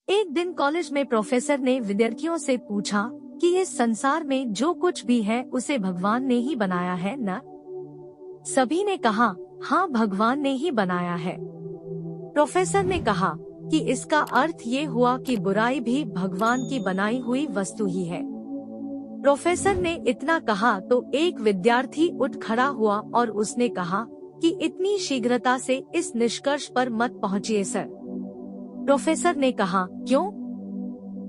एक दिन कॉलेज में प्रोफेसर ने विद्यार्थियों से पूछा कि इस संसार में जो कुछ भी है उसे भगवान ने ही बनाया है ना? सभी ने कहा, हाँ भगवान ने ही बनाया है। प्रोफेसर ने कहा कि इसका अर्थ ये हुआ कि बुराई भी भगवान की बनाई हुई वस्तु ही है। प्रोफेसर ने इतना कहा तो एक विद्यार्थी उठ खड़ा हुआ और उसने कहा कि इतनी शीघ्रता से इस निष्कर्ष पर मत पहुंचिए सर। प्रोफेसर ने कहा, क्यों?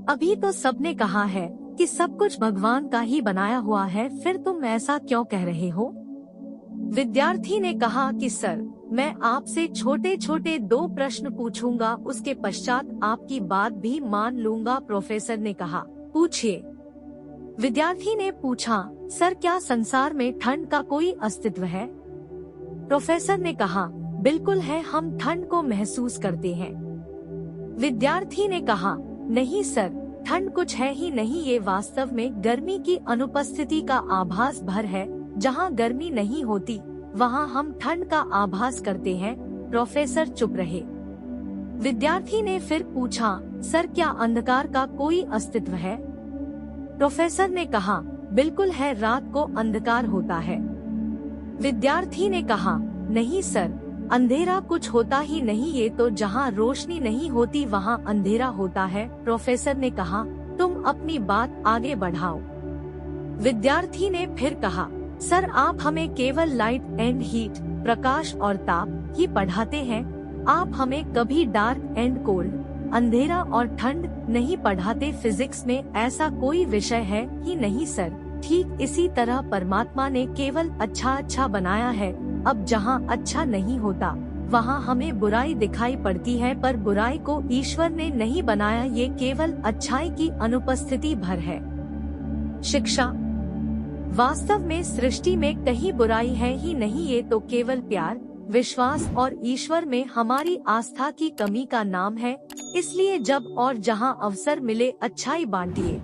अभी तो सबने कहा है कि सब कुछ भगवान का ही बनाया हुआ है, फिर तुम ऐसा क्यों कह रहे हो? विद्यार्थी ने कहा कि सर, मैं आपसे छोटे छोटे 2 प्रश्न पूछूंगा, उसके पश्चात आपकी बात भी मान लूंगा। प्रोफेसर ने कहा, पूछिए। विद्यार्थी ने पूछा, सर क्या संसार में ठंड का कोई अस्तित्व है? प्रोफेसर ने कहा, बिल्कुल है, हम ठंड को महसूस करते हैं। विद्यार्थी ने कहा, नहीं सर, ठंड कुछ है ही नहीं, ये वास्तव में गर्मी की अनुपस्थिति का आभास भर है। जहाँ गर्मी नहीं होती वहाँ हम ठंड का आभास करते हैं। प्रोफेसर चुप रहे। विद्यार्थी ने फिर पूछा, सर क्या अंधकार का कोई अस्तित्व है? प्रोफेसर ने कहा, बिल्कुल है, रात को अंधकार होता है। विद्यार्थी ने कहा, नहीं सर, अंधेरा कुछ होता ही नहीं, ये तो जहाँ रोशनी नहीं होती वहाँ अंधेरा होता है। प्रोफेसर ने कहा, तुम अपनी बात आगे बढ़ाओ। विद्यार्थी ने फिर कहा, सर आप हमें केवल लाइट एंड हीट, प्रकाश और ताप ही पढ़ाते हैं, आप हमें कभी डार्क एंड कोल्ड, अंधेरा और ठंड नहीं पढ़ाते। फिजिक्स में ऐसा कोई विषय है ही नहीं सर। ठीक इसी तरह परमात्मा ने केवल अच्छा बनाया है। अब जहाँ अच्छा नहीं होता वहाँ हमें बुराई दिखाई पड़ती है, पर बुराई को ईश्वर ने नहीं बनाया, ये केवल अच्छाई की अनुपस्थिति भर है। शिक्षा। वास्तव में सृष्टि में कहीं बुराई है ही नहीं, ये तो केवल प्यार, विश्वास और ईश्वर में हमारी आस्था की कमी का नाम है। इसलिए जब और जहाँ अवसर मिले अच्छाई बांटिए।